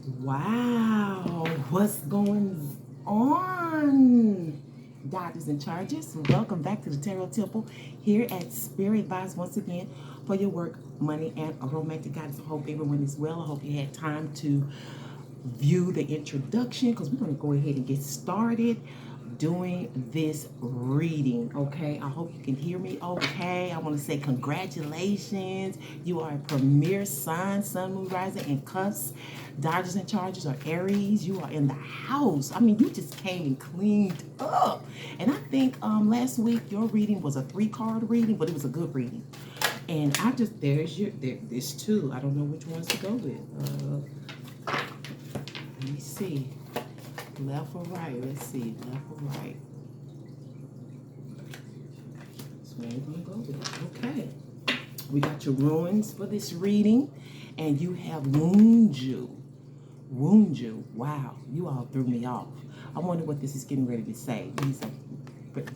Wow, what's going on? Doctors and charges, welcome back to the Tarot Temple here at Spirit Vibes once again for your work, money, and a romantic guidance. I hope everyone is well. I hope you had time to view the introduction because we're going to go ahead and get started doing this reading. Okay, I hope you can hear me okay. I want to say congratulations. You are a premier sign, sun, moon, rising, and cusp. Dodgers and Chargers are Aries. You are in the house. I mean, you just came and cleaned up. And I think last week your reading was a 3-card reading, but it was a good reading. And I just, there's two. I don't know which ones to go with. Let me see. Left or right? Let's see. Left or right? That's where we're going to go with. Okay. We got your ruins for this reading. And you have Wounju. Wounju. Wow. You all threw me off. I wonder what this is getting ready to say. These are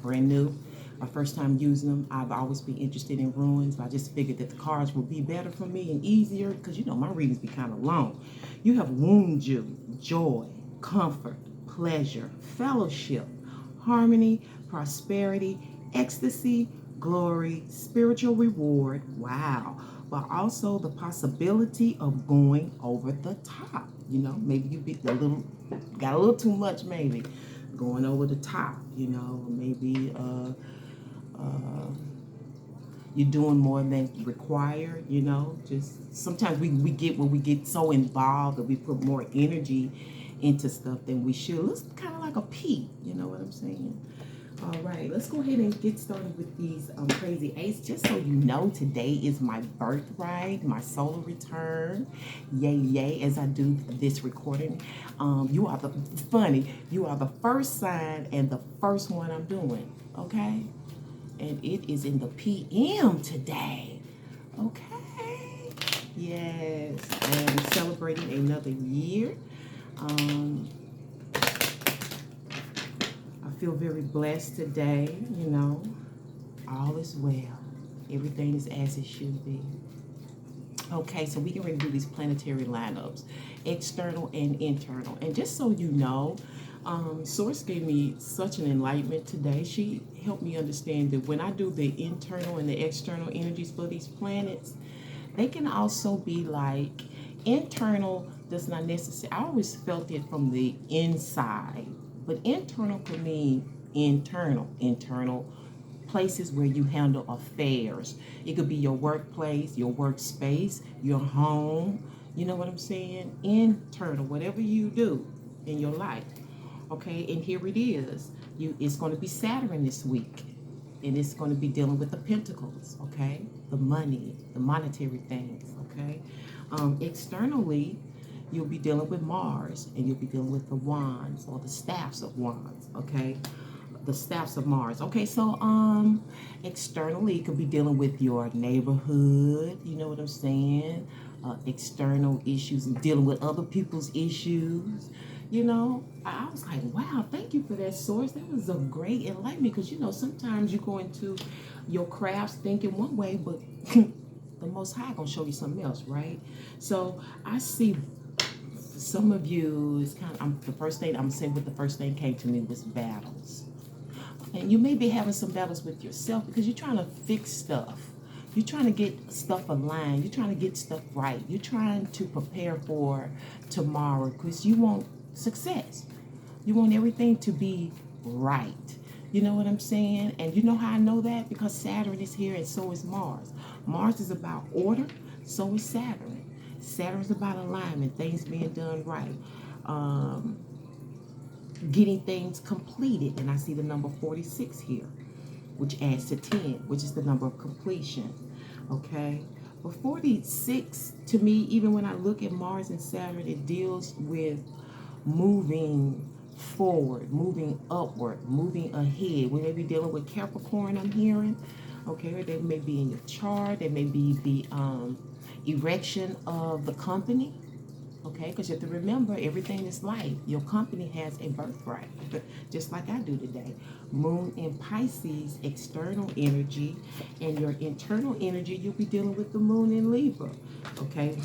brand new. My first time using them. I've always been interested in ruins. But I just figured that the cards would be better for me and easier. Because, you know, my readings be kind of long. You have Wounju. Joy. Comfort. Pleasure, fellowship, harmony, prosperity, ecstasy, glory, spiritual reward, wow, but also the possibility of going over the top. You know, maybe you got a little too much, maybe going over the top. You know, maybe you're doing more than required. You know, just sometimes we get when we get so involved that we put more energy into stuff than we should. It's kind of like a pee, you know what I'm saying? All right, let's go ahead and get started with these crazy eights. Just so you know, today is my birthright, my solar return. Yay, yay, as I do this recording. You are the first sign and the first one I'm doing, okay? And it is in the PM today, okay? Yes, I'm celebrating another year. I feel very blessed today, you know. All is well. Everything is as it should be. Okay, so we can really do these planetary lineups, external and internal. And just so you know, Source gave me such an enlightenment today. She helped me understand that when I do the internal and the external energies for these planets, they can also be like internal does not necessarily, I always felt it from the inside, but internal could mean internal places where you handle affairs. It could be your workplace, your workspace, your home. You know what I'm saying? Internal, whatever you do in your life. Okay, and here it is. It's going to be Saturn this week. And it's going to be dealing with the pentacles, okay? The money, the monetary things, okay? Externally, you'll be dealing with Mars, and you'll be dealing with the wands or the staffs of wands, okay? The staffs of Mars. Okay, so externally, it could be dealing with your neighborhood, you know what I'm saying? External issues and dealing with other people's issues. You know, I was like, wow, thank you for that, Source. That was a great enlightenment because, you know, sometimes you go into your crafts thinking one way, but the Most High gonna show you something else, right? So I see some of you is kind of, the first thing I'm saying, what the first thing came to me was battles. And you may be having some battles with yourself because you're trying to fix stuff. You're trying to get stuff aligned. You're trying to get stuff right. You're trying to prepare for tomorrow because you want success. You want everything to be right. You know what I'm saying? And you know how I know that? Because Saturn is here and so is Mars. Mars is about order, so is Saturn. Saturn's about alignment, things being done right. Getting things completed. And I see the number 46 here, which adds to 10, which is the number of completion. Okay? But 46, to me, even when I look at Mars and Saturn, it deals with moving forward, moving upward, moving ahead. We may be dealing with Capricorn, I'm hearing. Okay, they may be in your chart. They may be the erection of the company. Okay, because you have to remember, everything is life. Your company has a birthright, just like I do today. Moon in Pisces, external energy, and your internal energy, you'll be dealing with the moon in Libra. Okay,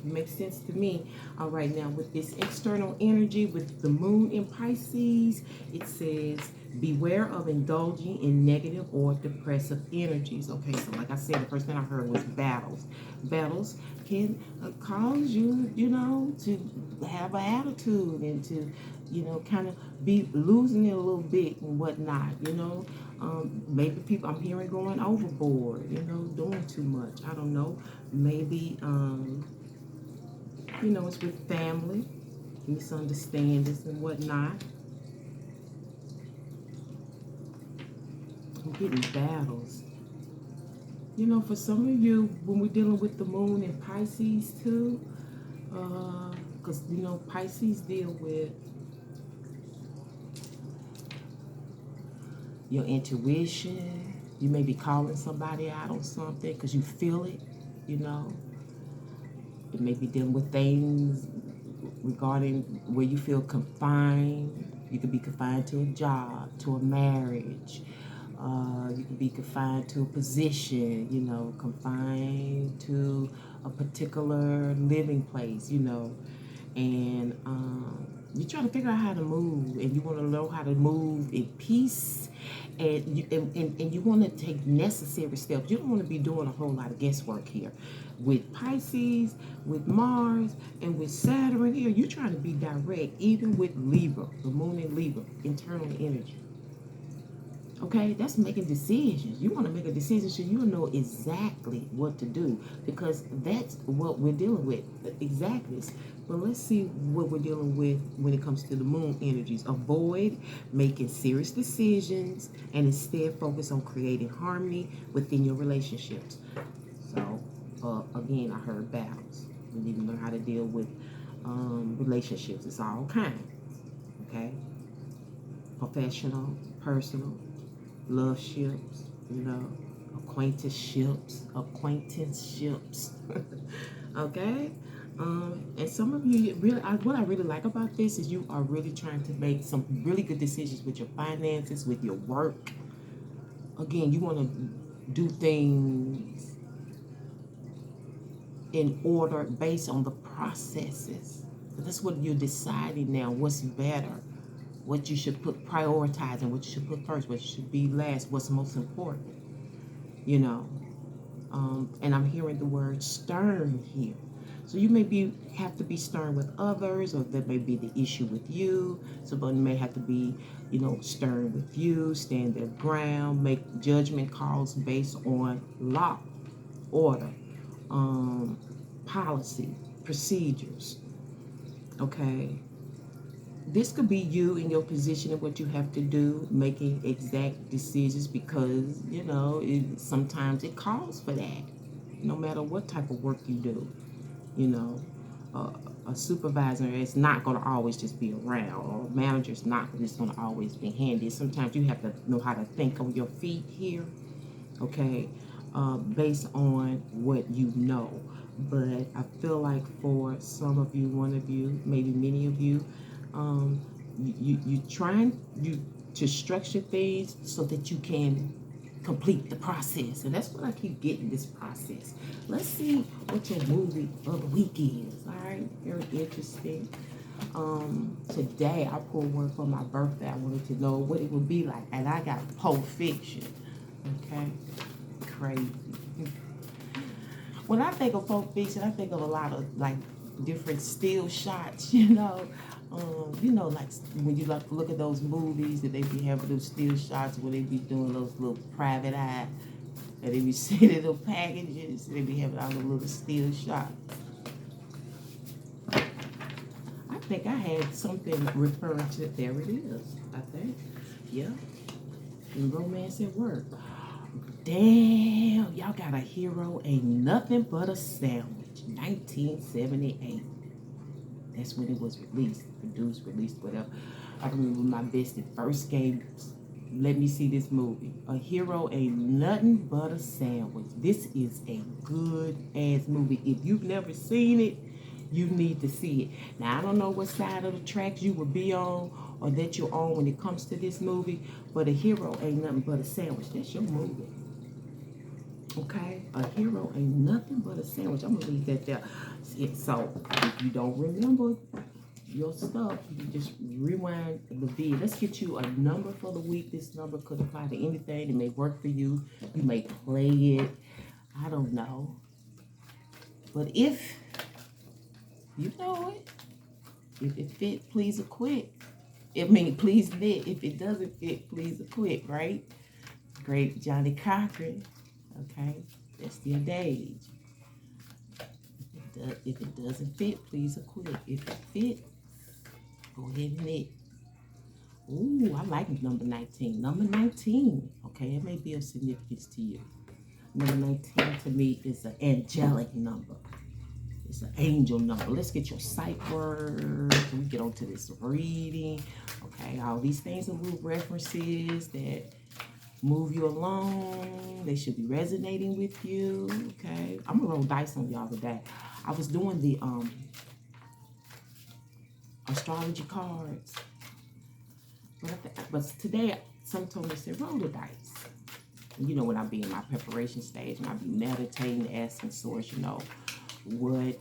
makes sense to me. All right, now with this external energy, with the moon in Pisces, it says, beware of indulging in negative or depressive energies. Okay, so like I said, the first thing I heard was battles. Battles can cause you, you know, to have an attitude and to, you know, kind of be losing it a little bit and whatnot, you know. Maybe people, I'm hearing, going overboard, you know, doing too much. I don't know. Maybe, you know, it's with family, misunderstandings and whatnot. I'm getting battles. You know, for some of you, when we're dealing with the moon in Pisces too, because, you know, Pisces deal with your intuition. You may be calling somebody out on something because you feel it, you know. It may be dealing with things regarding where you feel confined. You could be confined to a job, to a marriage. You could be confined to a position, you know, confined to a particular living place, you know. And you're trying to figure out how to move, and you want to know how to move in peace, and you want to take necessary steps. You don't want to be doing a whole lot of guesswork here. With Pisces, with Mars, and with Saturn here, you're trying to be direct, even with Libra, the moon in Libra, internal energy. Okay, that's making decisions. You want to make a decision so you know exactly what to do, because that's what we're dealing with. Exactly. But let's see what we're dealing with when it comes to the moon energies. Avoid making serious decisions and instead focus on creating harmony within your relationships. So, again, I heard battles. We need to learn how to deal with relationships. It's all kind. Okay? Professional, personal, love ships, you know, acquaintanceships, okay? And some of you really, what I really like about this is you are really trying to make some really good decisions with your finances, with your work. Again, you want to do things in order based on the processes. That's what you're deciding now, what's better, what you should put prioritizing, what you should put first, what should be last, what's most important, you know. And I'm hearing the word stern here. So you may have to be stern with others, or that may be the issue with you. Somebody may have to be, you know, stern with you, stand their ground, make judgment calls based on law, order, policy, procedures, okay? This could be you in your position of what you have to do, making exact decisions, because, you know, sometimes it calls for that, no matter what type of work you do. You know, a supervisor is not going to always just be around, or a manager is not just going to always be handy. Sometimes you have to know how to think on your feet here, okay, based on what you know. But I feel like for some of you, one of you, maybe many of you, you trying to structure things so that you can complete the process. And that's what I keep getting, this process. Let's see what your movie of the week is. All right, very interesting. Today I pulled one for my birthday. I wanted to know what it would be like, and I got Pulp Fiction. Okay, crazy. When I think of Pulp Fiction, I think of a lot of like different still shots, you know. You know, like when you like look at those movies that they be having those still shots where they be doing those little private eye, and they be sending little packages, they be having all the little still shots. I think I had something referring to, there it is, I think. Yeah. And Romance at Work. Damn, y'all got a hero, ain't nothing but a sandwich. 1978. That's when it was released, produced, released, whatever. I remember my bestie first gave, let me see this movie. A hero ain't nothing but a sandwich. This is a good ass movie. If you've never seen it, You need to see it. Now, I don't know what side of the tracks you will be on or that you're on when it comes to this movie, but a hero ain't nothing but a sandwich. That's your movie. Okay? A hero ain't nothing but a sandwich. I'm going to leave that there. So, if you don't remember your stuff, you just rewind the video. Let's get you a number for the week. This number could apply to anything. It may work for you. You may play it. I don't know. But if you know it, if it fit, please quit. I mean, please knit. If it doesn't fit, please quit, right? Great Johnny Cochran. Okay, that's the adage. If it doesn't fit, please quit. If it fits, go ahead and knit. Ooh, I like number 19. Number 19. Okay, it may be of significance to you. Number 19 to me is an angelic number. It's an angel number. Let's get your sight word. We get on to this reading. Okay, all these things are little references that move you along. They should be resonating with you. Okay, I'm gonna roll dice on y'all today. I was doing the astrology cards, but today some told me to say roll the dice. You know, when I be in my preparation stage and I be meditating, asking source, you know, what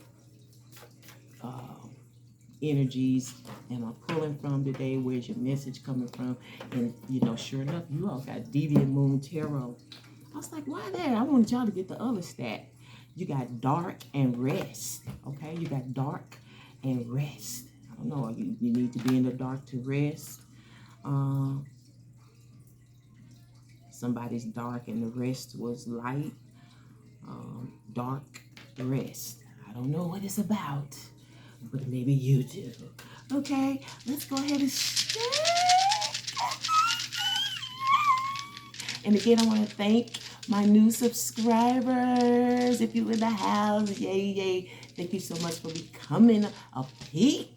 energies am I pulling from today? Where's your message coming from? And, you know, sure enough, you all got Deviant Moon Tarot. I was like, why that? I wanted y'all to get the other stat. You got dark and rest, okay? You got dark and rest. I don't know, you need to be in the dark to rest. Somebody's dark and the rest was light. Dark rest. I don't know what it's about, but maybe you do. Okay, let's go ahead and start. And again, I want to thank my new subscribers. If you're in the house, yay, yay. Thank you so much for becoming a peep.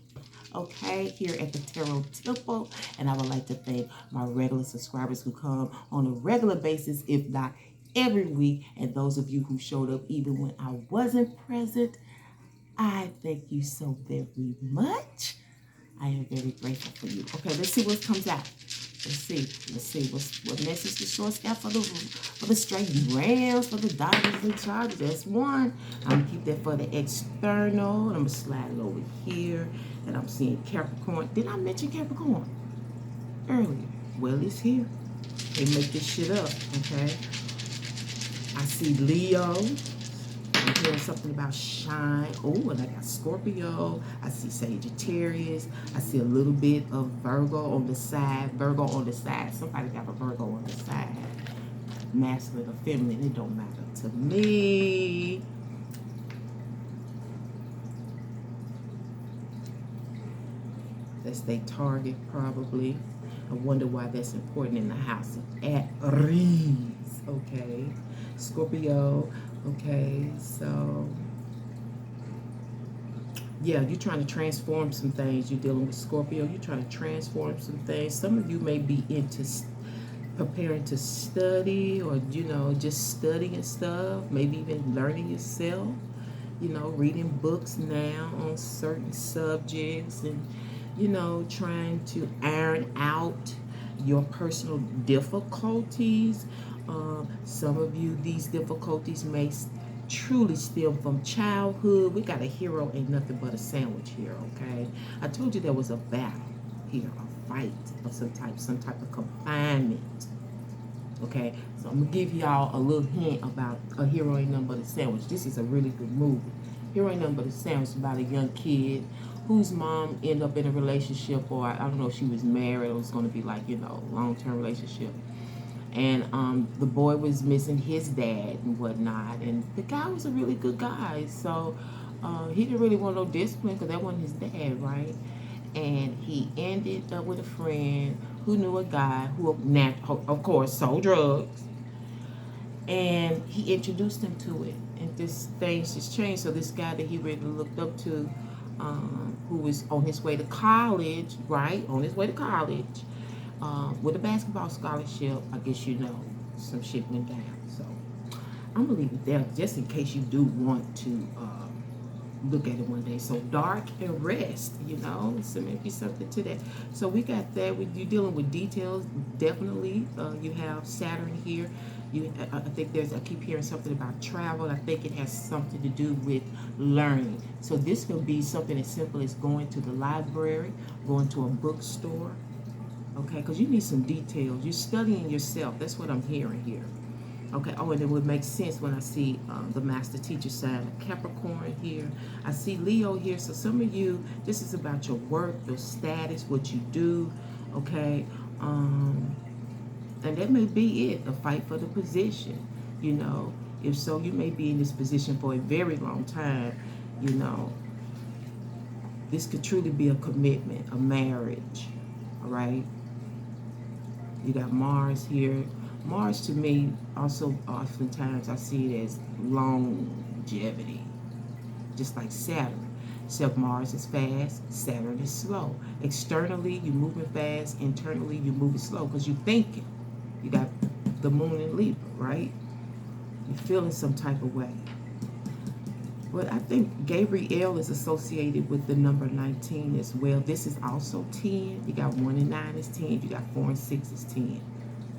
Okay, here at the Tarot Temple. And I would like to thank my regular subscribers who come on a regular basis, if not every week. And those of you who showed up even when I wasn't present, I thank you so very much. I am very grateful for you. Okay, let's see what comes out. Let's see what message the shorts got for the straight rams, for the Dodgers and Chargers. That's one. I'm gonna keep that for the external. And I'm gonna slide it over here. And I'm seeing Capricorn. Did I mention Capricorn earlier? Well, it's here. They make this shit up, okay? I see Leo. I'm hearing something about shine. Oh, and I got Scorpio. I see Sagittarius. I see a little bit of Virgo on the side. Virgo on the side. Somebody got a Virgo on the side. Masculine or feminine, it don't matter to me. That's their target, probably. I wonder why that's important in the house of Aries. Okay. Scorpio. Okay, so yeah, you're trying to transform some things. You're dealing with Scorpio. You're trying to transform some things. Some of you may be into preparing to study, or, you know, just studying stuff, maybe even learning yourself, you know, reading books now on certain subjects, and, you know, trying to iron out your personal difficulties. Some of you, these difficulties may truly stem from childhood. We got a hero ain't nothing but a sandwich here, okay? I told you there was a battle here, a fight of some type of confinement, okay? So I'm gonna give y'all a little hint about a hero ain't nothing but a sandwich. This is a really good movie. Hero ain't nothing but a sandwich, about a young kid whose mom ended up in a relationship, or I don't know if she was married or was going to be like, you know, long-term relationship. And the boy was missing his dad and whatnot. And the guy was a really good guy. So he didn't really want no discipline because that wasn't his dad, right? And he ended up with a friend who knew a guy who, of course, sold drugs. And he introduced him to it. And this things just changed. So this guy that he really looked up to, who was on his way to college, right? On his way to college. With a basketball scholarship, I guess you know, some shit went down. So I'm gonna leave it there just in case you do want to look at it one day. So dark and rest, you know, so maybe something to that. So we got that. You're dealing with details, definitely. You have Saturn here. I think I keep hearing something about travel. I think it has something to do with learning. So this could be something as simple as going to the library, going to a bookstore, okay? Because you need some details. You're studying yourself. That's what I'm hearing here. Okay, oh, and it would make sense when I see the master teacher side of Capricorn here. I see Leo here. So some of you, this is about your work, your status, what you do, okay? And that may be it, a fight for the position, you know. If so, you may be in this position for a very long time, you know. This could truly be a commitment, a marriage, all right? You got Mars here. Mars to me also oftentimes I see it as longevity, just like Saturn. Except Mars is fast, Saturn is slow. Externally, you're moving fast. Internally, you're moving slow because you're thinking. You got the moon in Libra, right? You're feeling some type of way. But I think Gabriel is associated with the number 19 as well. This is also 10. You got 1 and 9 is 10. You got 4 and 6 is 10.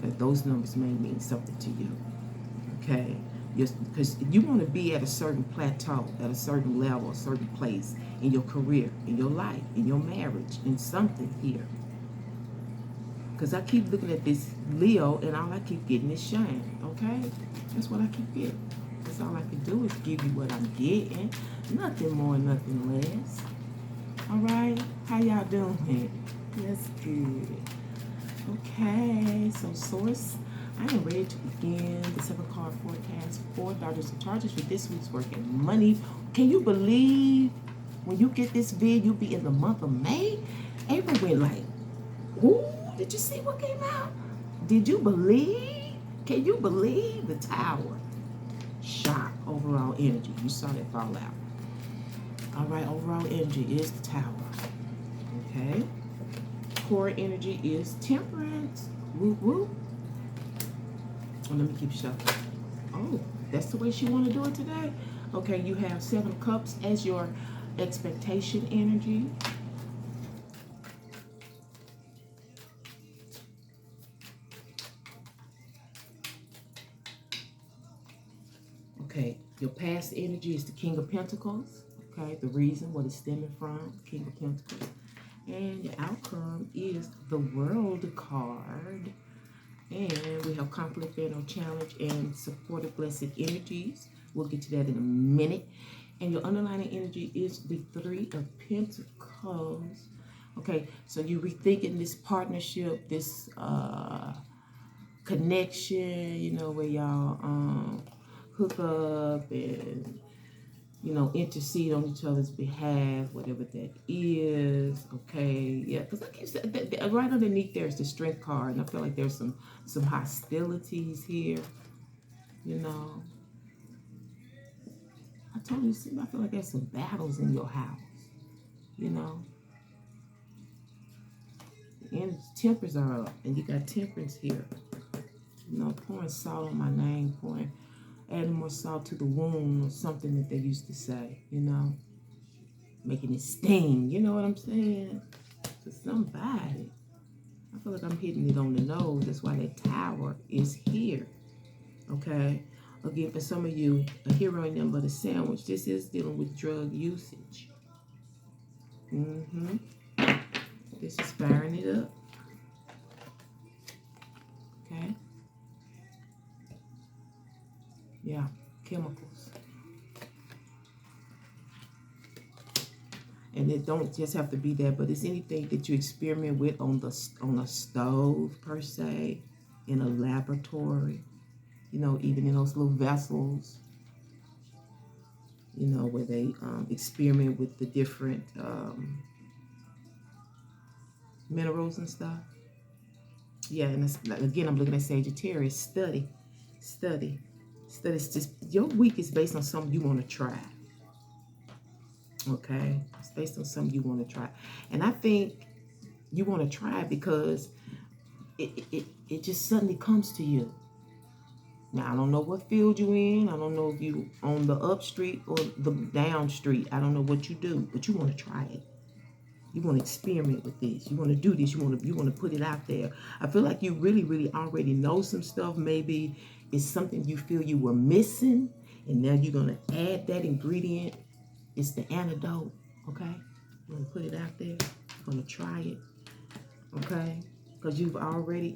But those numbers may mean something to you, okay? Because you want to be at a certain plateau, at a certain level, a certain place in your career, in your life, in your marriage, in something here. Because I keep looking at this Leo, and all I keep getting is shine, okay? That's what I keep getting. That's all I can do is give you what I'm getting. Nothing more, nothing less. All right? How y'all doing? That's good. Okay, so source, I am ready to begin the 7-card forecast for Daughters and Charges for this week's work and money. Can you believe when you get this vid, you'll be in the month of May? April went like, ooh, did you see what came out? Did you believe? Can you believe the Tower? Shock, overall energy. You saw that fall out. All right, overall energy is the Tower. Okay. Core energy is Temperance. Whoop, whoop. Oh, let me keep shuffling. Oh, that's the way she want to do it today? Okay, you have 7 of Cups as your expectation energy. Okay, your past energy is the King of Pentacles. Okay, the reason, what it's stemming from, King of Pentacles. And your outcome is the World card. And we have conflict, fair, no challenge, and supportive, blessed energies. We'll get to that in a minute. And your underlying energy is the 3 of Pentacles. Okay, so you're rethinking this partnership, this connection, you know, where y'all hook up and, you know, intercede on each other's behalf, whatever that is. Okay, yeah, because I keep saying, right underneath there is the Strength card, and I feel like there's some hostilities here, you know. I told you, I feel like there's some battles in your house, you know. And tempers are up, and you got Temperance here. You know, pouring salt on my name, adding more salt to the wound, or something that they used to say, you know. Making it sting, you know what I'm saying? To somebody. I feel like I'm hitting it on the nose. That's why that Tower is here. Okay? Again, for some of you, a hero in them but a sandwich. This is dealing with drug usage. This is firing it up. Okay? Yeah, chemicals. And it don't just have to be that, but it's anything that you experiment with on a stove per se, in a laboratory, you know, even in those little vessels, you know, where they experiment with the different minerals and stuff. Yeah, and it's, again, I'm looking at Sagittarius. Study. It's just, your week is based on something you want to try. Okay? It's based on something you want to try. And I think you want to try because it just suddenly comes to you. Now, I don't know what field you in. I don't know if you on the up street or the down street. I don't know what you do, but you want to try it. You want to experiment with this. You want to do this. You want to put it out there. I feel like you really, really already know some stuff. Maybe it's something you feel you were missing, and now you're going to add that ingredient. It's the antidote, okay? You're going to put it out there. You're going to try it, okay? Because you've already,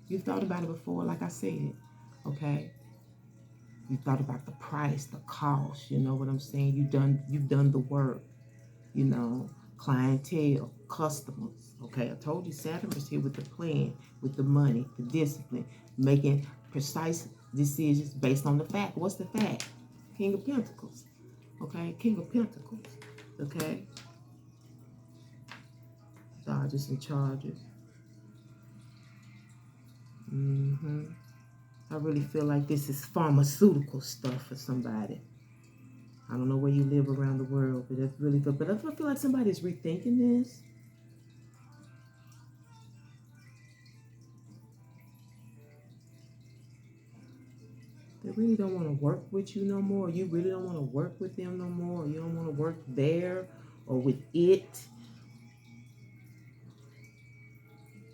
you've thought about it before, like I said, okay? You thought about the price, the cost, you know what I'm saying? You've done the work, you know, clientele, customers. Okay, I told you Saturn was here with the plan, with the money, the discipline, making precise decisions based on the fact. What's the fact? King of Pentacles. Okay, King of Pentacles. Okay, Dodgers and Chargers. I really feel like this is pharmaceutical stuff for somebody. I don't know where you live around the world, but that's really good. But I feel like somebody's rethinking this. They really don't want to work with you no more. You really don't want to work with them no more. You don't want to work there or with it.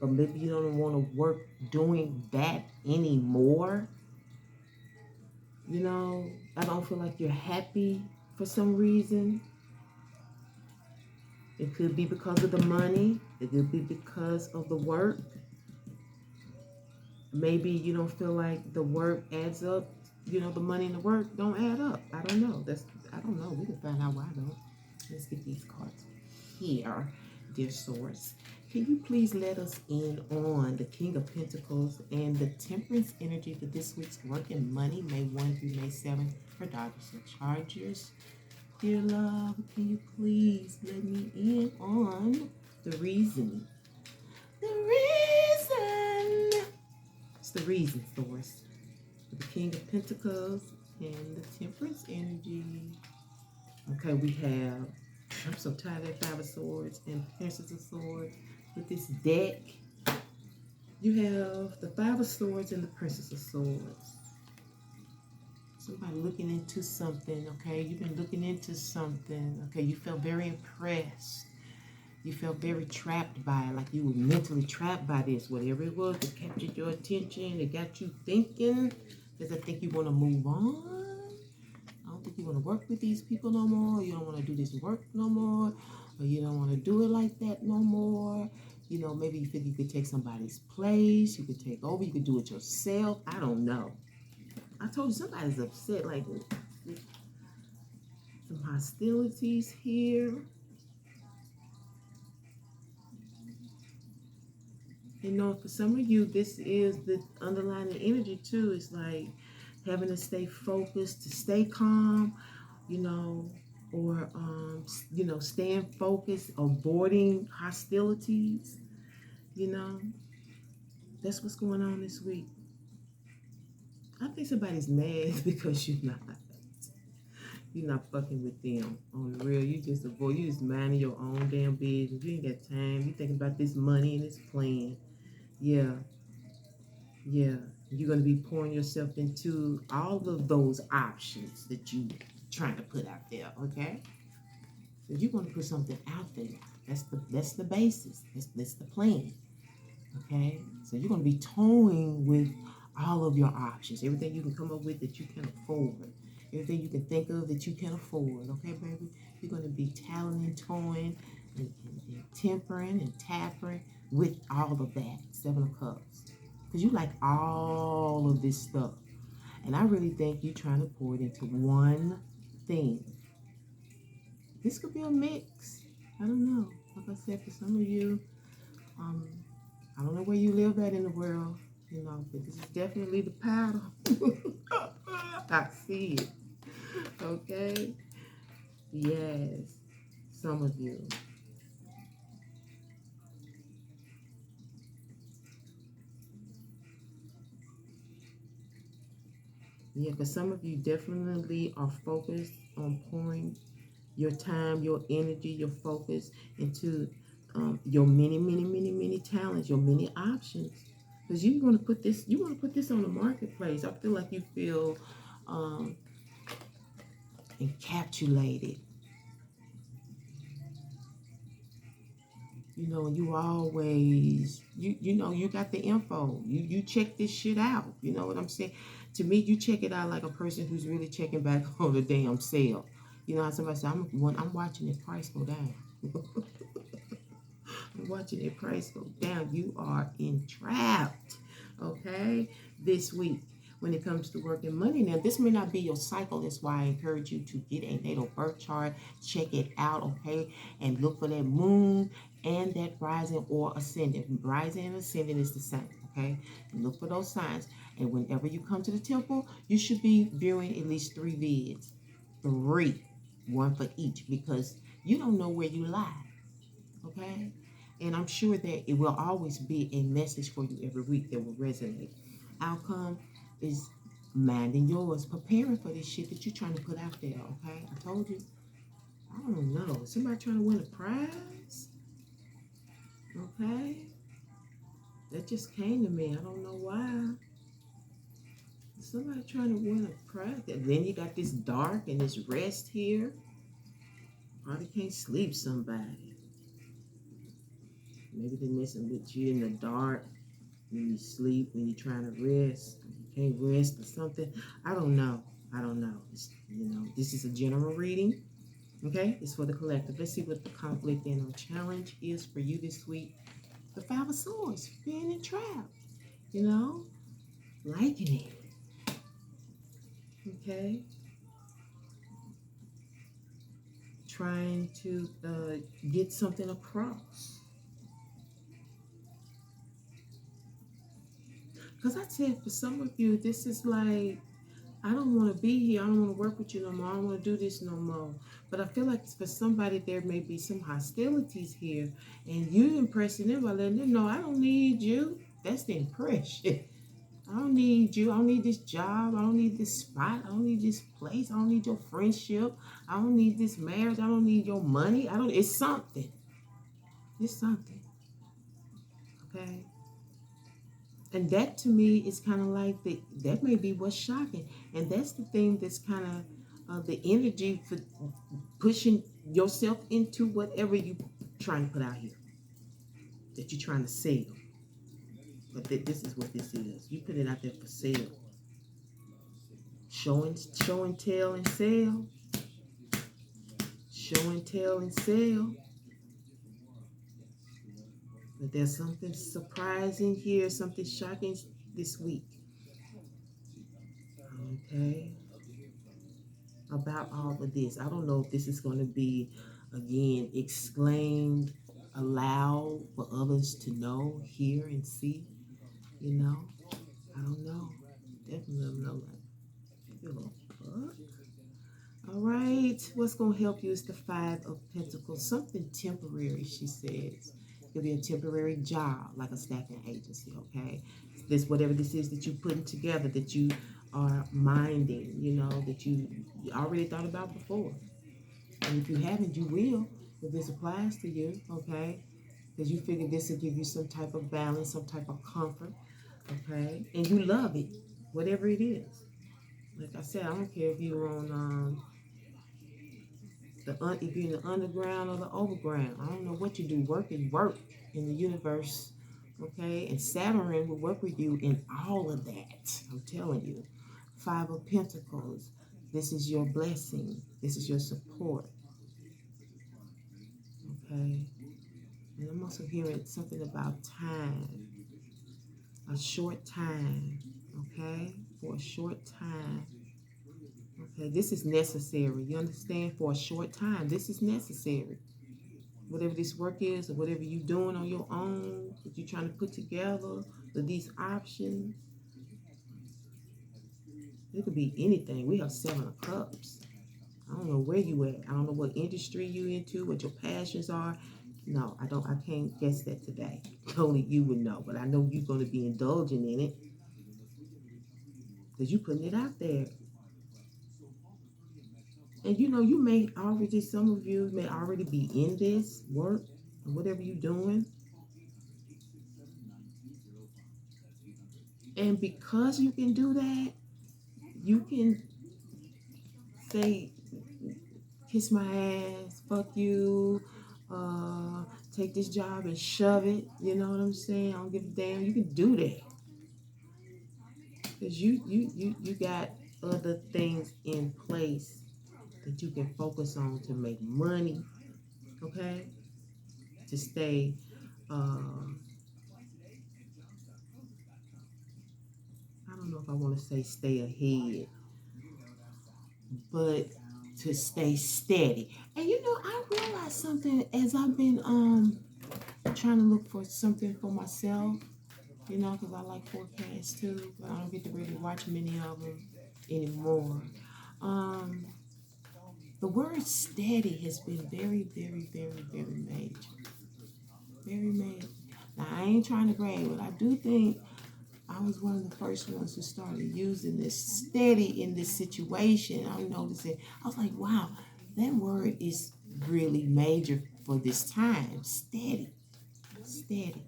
Or maybe you don't want to work doing that anymore. You know, I don't feel like you're happy for some reason. It could be because of the money. It could be because of the work. Maybe you don't feel like the work adds up. You know, the money and the work don't add up. I don't know. I don't know. We can find out why though. Let's get these cards here, dear source. Can you please let us in on the King of Pentacles and the Temperance energy for this week's work and money, May 1 through May 7 for Dodgers and Chargers? Dear love, can you please let me in on the reason? The reason. It's the reason, source. For the King of Pentacles and the Temperance energy. Okay, we have, I'm so tired of that Five of Swords and Princess of Swords. With this deck, you have the Five of Swords and the Princess of Swords. Somebody looking into something, okay? You've been looking into something, okay? You felt very impressed. You felt very trapped by it, like you were mentally trapped by this. Whatever it was that captured your attention, it got you thinking. Does it think you want to move on? I don't think you want to work with these people no more. You don't want to do this work no more. Or you don't want to do it like that no more. You know, maybe you think you could take somebody's place. You could take over. You could do it yourself. I don't know. I told you somebody's upset. Like some hostilities here. You know, for some of you, this is the underlying energy too. It's like having to stay focused, to stay calm, you know, or, you know, staying focused, avoiding hostilities, you know. That's what's going on this week. I think somebody's mad because you're not fucking with them on the real. You just avoid, you just minding your own damn business. You ain't got time. You thinking about this money and this plan. Yeah. You're going to be pouring yourself into all of those options that you trying to put out there, okay? So you're going to put something out there. That's the basis. That's the plan, okay? So you're going to be toying with all of your options, everything you can come up with that you can afford, everything you can think of that you can afford, okay, baby? You're going to be tallying and toying and tempering and tappering with all of that. Seven of Cups. Because you like all of this stuff. And I really think you're trying to pour it into one thing. This could be a mix. I don't know. Like I said, for some of you, I don't know where you live at in the world, you know, but this is definitely the paddle. I see it. Okay? Yes. Some of you. Yeah, because some of you definitely are focused on pouring your time, your energy, your focus into your many, many, many, many talents, your many options. Because you want to put this, on the marketplace. I feel like you feel um, encapsulated. You know, and you always, you got the info. You check this shit out. You know what I'm saying? To me, you check it out like a person who's really checking back on the damn sale. You know how somebody said, I'm watching the price go down. I'm watching the price go down. You are entrapped, okay, this week when it comes to work and money. Now, this may not be your cycle. That's why I encourage you to get a natal birth chart, check it out, okay, and look for that moon and that rising or ascendant. Rising and ascendant is the same, okay? And look for those signs. And whenever you come to the temple, you should be viewing at least 3 vids. 3, one for each, because you don't know where you lie, okay? And I'm sure that it will always be a message for you every week that will resonate. Outcome is minding yours, preparing for this shit that you're trying to put out there, okay? I told you, I don't know, somebody trying to win a prize, okay? That just came to me, I don't know why. Somebody trying to win a prize. And then you got this dark and this rest here. Probably can't sleep somebody. Maybe they're messing with you in the dark when you sleep, when you're trying to rest, you can't rest or something. I don't know. This is a general reading. Okay, it's for the collective. Let's see what the conflict and or challenge is for you this week. The 5 of Swords, being entrapped. Liking it. Okay, trying to get something across. Because I said for some of you, this is like, I don't want to be here. I don't want to work with you no more. I don't want to do this no more. But I feel like for somebody, there may be some hostilities here. And you impressing them by letting them know, I don't need you. That's the impression. I don't need you. I don't need this job. I don't need this spot. I don't need this place. I don't need your friendship. I don't need this marriage. I don't need your money. It's something. It's something. Okay? And that to me is kind of like that may be what's shocking. And that's the thing that's kind of the energy for pushing yourself into whatever you trying to put out here, that you're trying to sell. But this is what this is. You put it out there for sale. Show and tell and sell. Show and tell and sell. But there's something surprising here, something shocking this week. Okay. About all of this. I don't know if this is going to be, again, exclaimed aloud for others to know, hear, and see. I don't know. Definitely don't know. You little fuck. All right. What's going to help you is the 5 of Pentacles. Something temporary, she says. It could be a temporary job, like a staffing agency, okay? Whatever this is that you're putting together, that you are minding, that you already thought about before. And if you haven't, you will, if this applies to you, okay? Because you figure this will give you some type of balance, some type of comfort, okay? And you love it, whatever it is. Like I said, I don't care if you're on if you're in the underground or the overground. I don't know what you do. Work is work in the universe, okay? And Saturn will work with you in all of that. I'm telling you. 5 of Pentacles. This is your blessing. This is your support. Okay? And I'm also hearing something about time. A short time. Okay? For a short time. Okay, this is necessary. You understand? For a short time, this is necessary. Whatever this work is, or whatever you're doing on your own, that you're trying to put together, with these options, it could be anything. We have 7 of Cups. I don't know where you at. I don't know what industry you into, what your passions are. No, I can't guess that today. Only you would know. But I know you're going to be indulging in it, because you're putting it out there. And you may already, some of you may already be in this work, or whatever you're doing. And because you can do that, you can say, kiss my ass, fuck you, take this job and shove it. You know what I'm saying? I don't give a damn. You can do that. Because you got other things in place that you can focus on to make money, okay? To stay, I don't know if I want to say stay ahead, but to stay steady. And you know, I realized something as I've been trying to look for something for myself, you know, because I like forecasts too, but I don't get to really watch many of them anymore. Um, the word steady has been very, very, very, very major. Very major. Now, I ain't trying to brag, but I do think I was one of the first ones who started using this steady in this situation. I noticed it. I was like, wow, that word is really major for this time. Steady. Steady.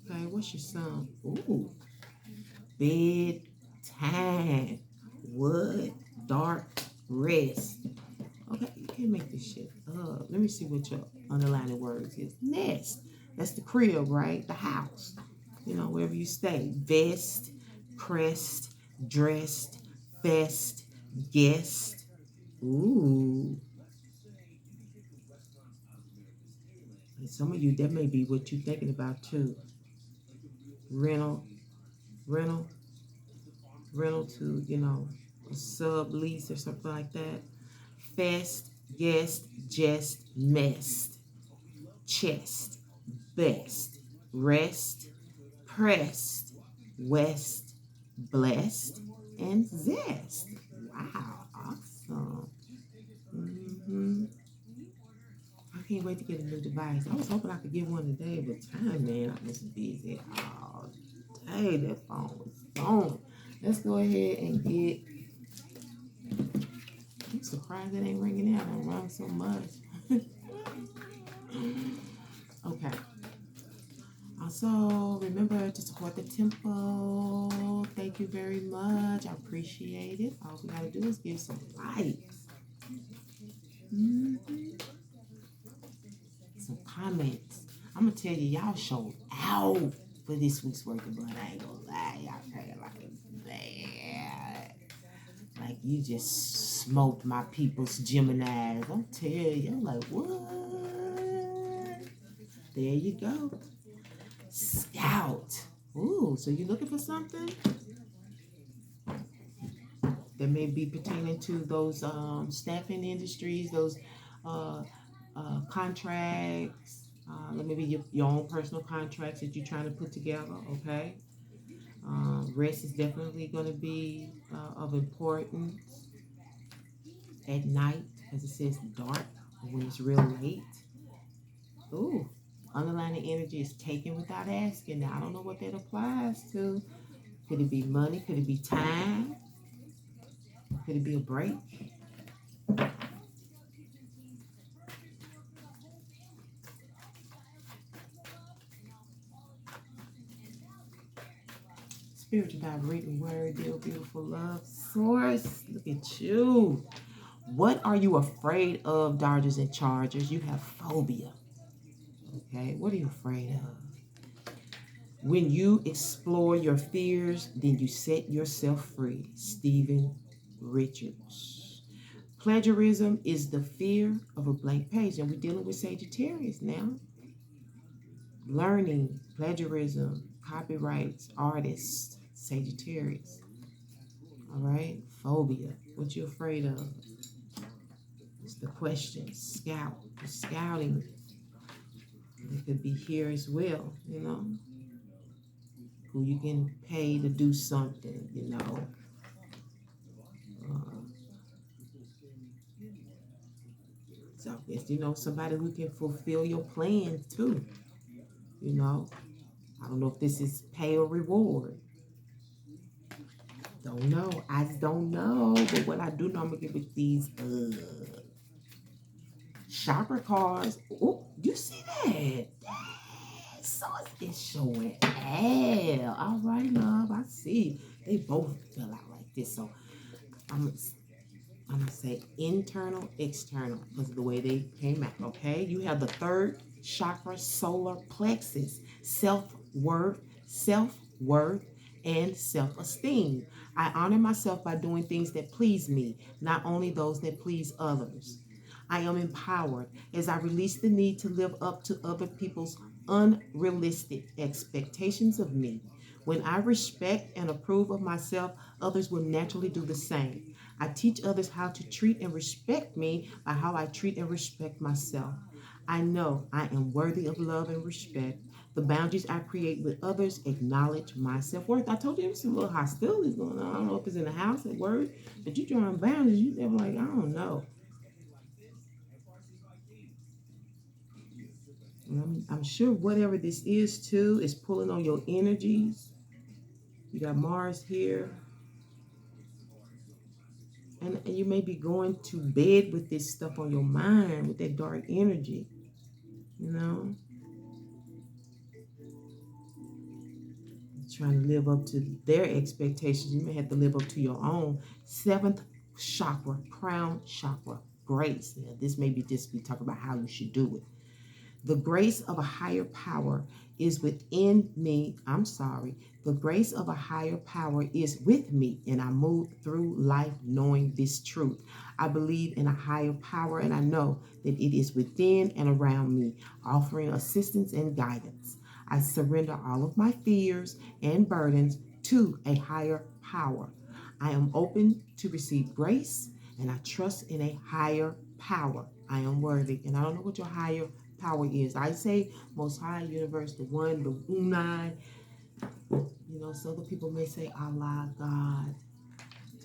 Okay, what's your song? Ooh. Bedtime. Wood. Dark. Rest. Okay, you can't make this shit up. Let me see what your underlining words is. Nest. That's the crib, right? The house. You know, wherever you stay. Vest, crest, dressed, fest, guest. Ooh. And some of you, that may be what you're thinking about too. Rental, rental, rental to, you know, a sublease or something like that. Fest, guest, jest, messed, chest, best, rest, pressed, west, blessed, and zest. Wow, awesome. I can't wait to get a new device. I was hoping I could get one today, but time, man, I was busy all day. That phone was gone. Let's go ahead and get. I'm surprised it ain't ringing out. I rung so much. Okay. Also, remember to support the temple. Thank you very much. I appreciate it. All we gotta do is give some likes. Some comments. I'm gonna tell you, y'all showed out for this week's work of blood. I ain't gonna lie, y'all kind of like bad. Like you just smoked my people's Geminis. I'm telling you, I'm like, what? There you go. Scout. Ooh, so you looking for something that may be pertaining to those staffing industries, those contracts, maybe your own personal contracts that you're trying to put together, okay? Rest is definitely going to be of importance at night, as it says dark, when it's real late. Ooh, underlining energy is taken without asking. Now, I don't know what that applies to. Could it be money? Could it be time? Could it be a break? Spiritual God, written word, dear beautiful love source. Look at you. What are you afraid of, Dodgers and Chargers? You have phobia. Okay, what are you afraid of? When you explore your fears, then you set yourself free. Stephen Richards. Plagiarism is the fear of a blank page. And we're dealing with Sagittarius now. Learning, plagiarism, copyrights, artists, Sagittarius. All right, phobia. What you afraid of? It's the question. Scout. Scouting. It could be here as well, you know. Who you can pay to do something, you know. So it's, you know, somebody who can fulfill your plans too. You know. I don't know if this is pay or reward. Don't know. I just don't know. But what I do know, I'm gonna get with these shopper cards. Oh, you see that? source is showing L. All right, love. I see. They both fell out like this. So I'm gonna say internal, external, because of the way they came out. Okay. You have the third chakra, solar plexus, self-worth, and self-esteem. I honor myself by doing things that please me, not only those that please others. I am empowered as I release the need to live up to other people's unrealistic expectations of me. When I respect and approve of myself, others will naturally do the same. I teach others how to treat and respect me by how I treat and respect myself. I know I am worthy of love and respect. The boundaries I create with others acknowledge my self-worth. I told you there was some little hostilities going on. I don't know if it's in the house at work, but you drawing boundaries. You never like, I don't know. I'm sure whatever this is too is pulling on your energies. You got Mars here. And you may be going to bed with this stuff on your mind, with that dark energy, you know? Trying to live up to their expectations. You may have to live up to your own. Seventh chakra, crown chakra, grace. Now, this may be just be talking about how you should do it. The grace of a higher power is within me. I'm sorry. The grace of a higher power is with me, and I move through life knowing this truth. I believe in a higher power, and I know that it is within and around me, offering assistance and guidance. I surrender all of my fears and burdens to a higher power. I am open to receive grace, and I trust in a higher power. I am worthy, and I don't know what your higher power is. I say Most High, Universe, the One, the Unai. You know, so other people may say Allah, God.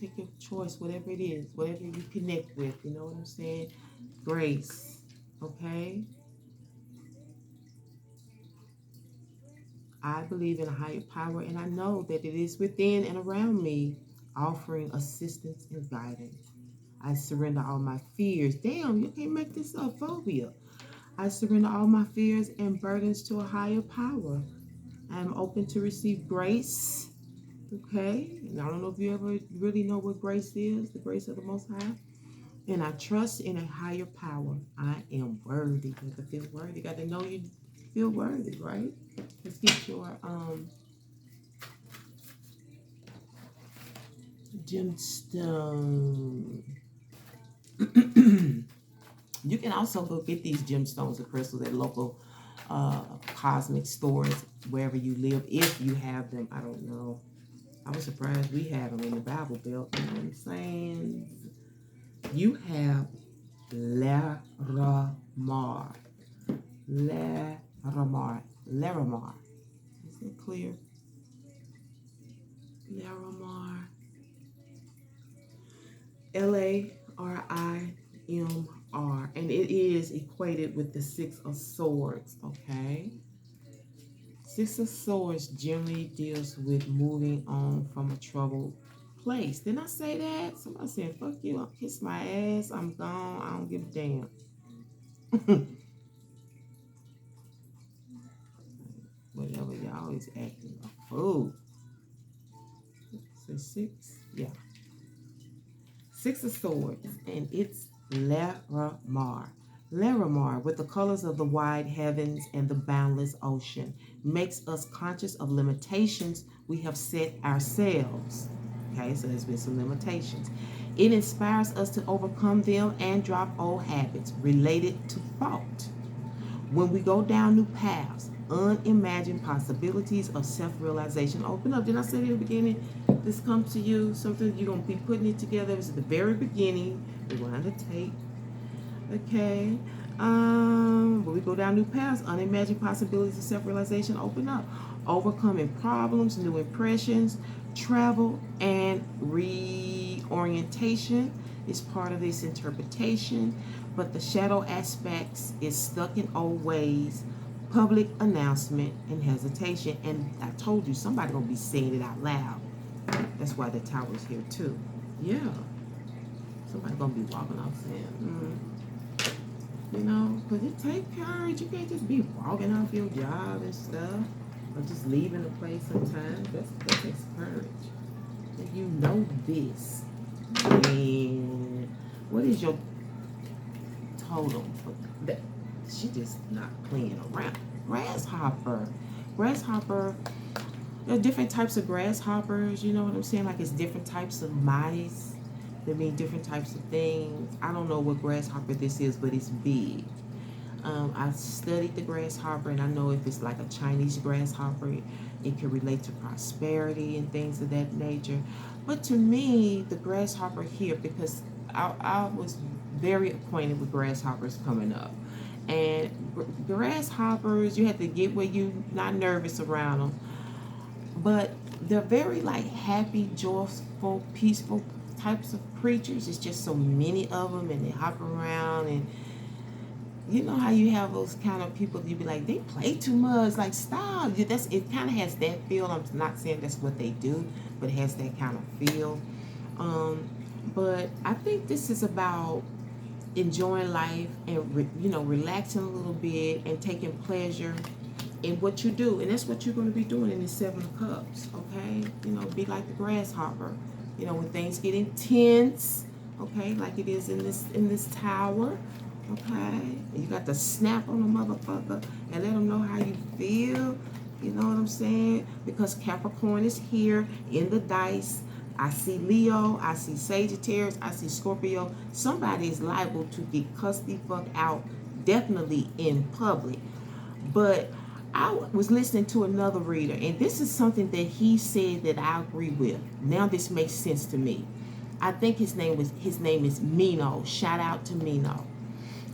Take your choice, whatever it is, whatever you connect with. You know what I'm saying? Grace, okay? I believe in a higher power, and I know that it is within and around me, offering assistance and guidance. I surrender all my fears. Damn, you can't make this up, phobia. I surrender all my fears and burdens to a higher power. I am open to receive grace. Okay? And I don't know if you ever really know what grace is, the grace of the Most High. And I trust in a higher power. I am worthy. You have to feel worthy. You got to know you feel worthy, right? Let's get your gemstone. You can also go get these gemstones and crystals at local cosmic stores wherever you live, if you have them. I don't know. I was surprised we have them in the Bible Belt. You know what I'm saying? You have Laramar. Laramar. Is it clear? Laramar. Larimr. And it is equated with the Six of Swords, okay? Six of Swords generally deals with moving on from a troubled place. Didn't I say that? Somebody said, fuck you, I'll kiss my ass, I'm gone, I don't give a damn. Whatever, y'all always acting a fool. So six, yeah. Six of Swords, and it's Laramar. Laramar, with the colors of the wide heavens and the boundless ocean, makes us conscious of limitations we have set ourselves. Okay, so there's been some limitations. It inspires us to overcome them and drop old habits related to fault. When we go down new paths, unimagined possibilities of self-realization open up. Didn't I say in the beginning, this comes to you, something you're going to be putting it together. It's at the very beginning. Rewind the tape. Okay. When we go down new paths, unimagined possibilities of self-realization open up. Overcoming problems, new impressions, travel, and reorientation is part of this interpretation. But the shadow aspects is stuck in old ways, public announcement, and hesitation. And I told you, somebody gonna be saying it out loud. That's why the tower's here too. Yeah. Somebody gonna be walking off saying, You know, because it takes courage. You can't just be walking off your job and stuff, or just leaving the place sometimes. That takes courage. If you know this, and what is your totem? That she just not playing around. Grasshopper, grasshopper. There are different types of grasshoppers. You know what I'm saying? Like it's different types of mice. They mean different types of things. I don't know what grasshopper this is, but it's big. I studied the grasshopper, and I know if it's like a Chinese grasshopper, it can relate to prosperity and things of that nature. But to me, the grasshopper here, because I was very acquainted with grasshoppers coming up. And grasshoppers, you have to get where you're not nervous around them. But they're very like happy, joyful, peaceful types of creatures. It's just so many of them, and they hop around, and you know how you have those kind of people, you be like, they play too much, like stop. That's, it kind of has that feel. I'm not saying that's what they do, but it has that kind of feel. But I think this is about enjoying life and you know, relaxing a little bit and taking pleasure in what you do, and that's what you're going to be doing in the Seven of Cups. Okay, you know, be like the grasshopper. You know, when things get intense, okay, like it is in this tower. Okay, you got to snap on a motherfucker and let them know how you feel. You know what I'm saying? Because Capricorn is here in the dice. I see Leo, I see Sagittarius, I see Scorpio. Somebody is liable to get cussed the fuck out, definitely in public. But I was listening to another reader, and this is something that he said that I agree with. Now this makes sense to me. I think his name is Mino. Shout out to Mino.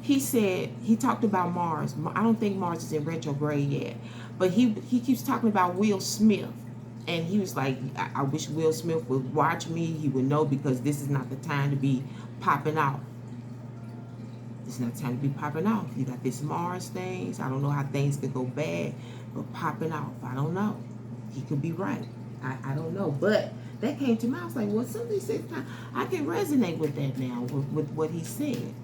He said, he talked about Mars. I don't think Mars is in retrograde yet, but he keeps talking about Will Smith. And he was like, I wish Will Smith would watch me. He would know, because this is not the time to be popping off. It's not time to be popping off. You got this Mars things. I don't know how things could go bad, but popping off, I don't know. He could be right. I don't know. But that came to me. I was like, well, somebody said, I can resonate with that now, with what he said.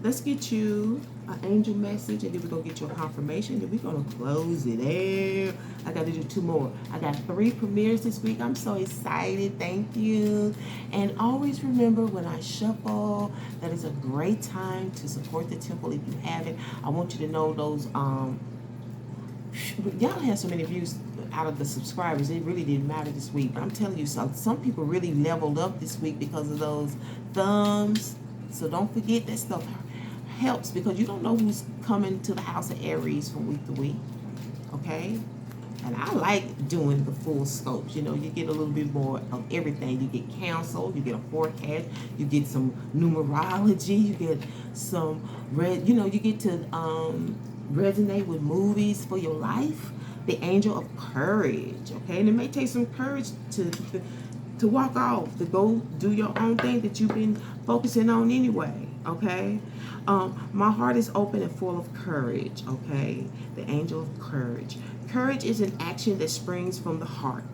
Let's get you an angel message, and then we're going to get you a confirmation, and we're going to close it out. I got to do 2 more. I got 3 premieres this week. I'm so excited. Thank you. And always remember, when I shuffle, that is a great time to support the temple if you haven't. I want you to know those, y'all have so many views out of the subscribers. It really didn't matter this week. But I'm telling you, some people really leveled up this week because of those thumbs. So don't forget that stuff helps, because you don't know who's coming to the house of Aries from week to week. Okay? And I like doing the full scopes. You know, you get a little bit more of everything. You get counsel, you get a forecast, you get some numerology, you get some you know, you get to resonate with movies for your life. The angel of courage. Okay? And it may take some courage to walk off, to go do your own thing that you've been focusing on anyway. Okay? My heart is open and full of courage. Okay? The angel of courage. Courage is an action that springs from the heart.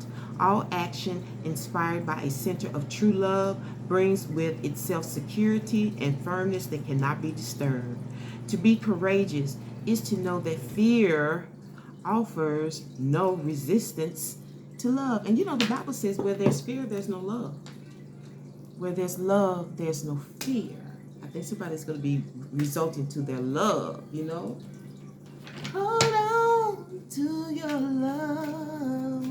All action inspired by a center of true love brings with itself security and firmness that cannot be disturbed. To be courageous is to know that fear offers no resistance to love. And you know, the Bible says, where there's fear, there's no love. Where there's love, there's no fear. I think somebody's going to be resulting to their love, you know. Hold on to your love.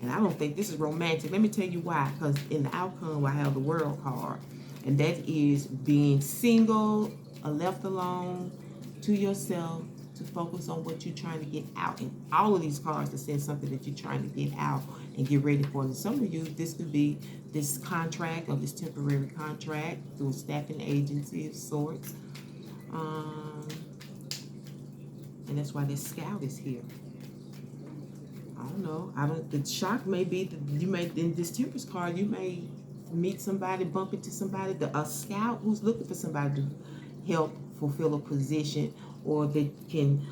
And I don't think this is romantic. Let me tell you why. Because in the outcome, I have the World card. And that is being single or left alone to yourself, to focus on what you're trying to get out. And all of these cards that say something that you're trying to get out and get ready for. And some of you, this could be this contract or this temporary contract through a staffing agency of sorts. And that's why this scout is here. I don't know. The shock may be that you may, in this Temperance card, you may meet somebody, bump into somebody, a scout who's looking for somebody to help fulfill a position, or they can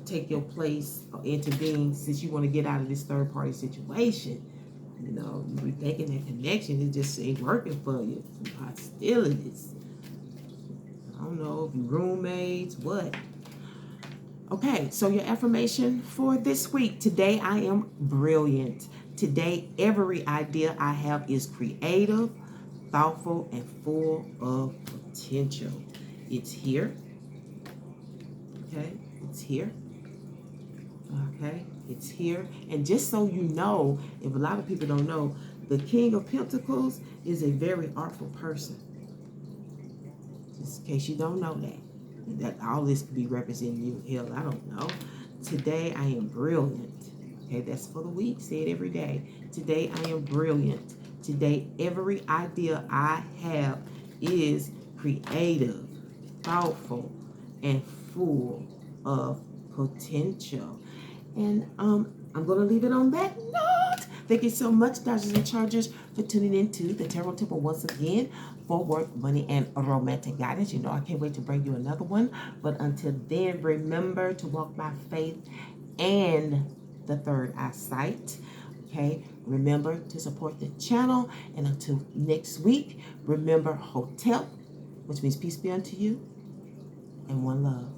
take your place or intervene, since you want to get out of this third-party situation. You know, you're thinking that connection, it just ain't working for you. Some hostilities. I don't know, roommates, what? Okay, so your affirmation for this week. Today I am brilliant. Today every idea I have is creative, thoughtful, and full of potential. It's here. Okay, it's here. Okay, it's here. And just so you know, if a lot of people don't know, the King of Pentacles is a very artful person. Just in case you don't know that all this could be representing you. Hell, I don't know. Today I am brilliant. Okay, that's for the week. Say it every day. Today I am brilliant. Today every idea I have is creative, thoughtful, and full of potential. And I'm going to leave it on that note. Thank you so much, Dodgers and Chargers, for tuning into the Tarot Temple once again for work, money, and romantic guidance. You know, I can't wait to bring you another one. But until then, remember to walk by faith and the third eyesight. Okay, remember to support the channel. And until next week, remember Hotel, which means peace be unto you and one love.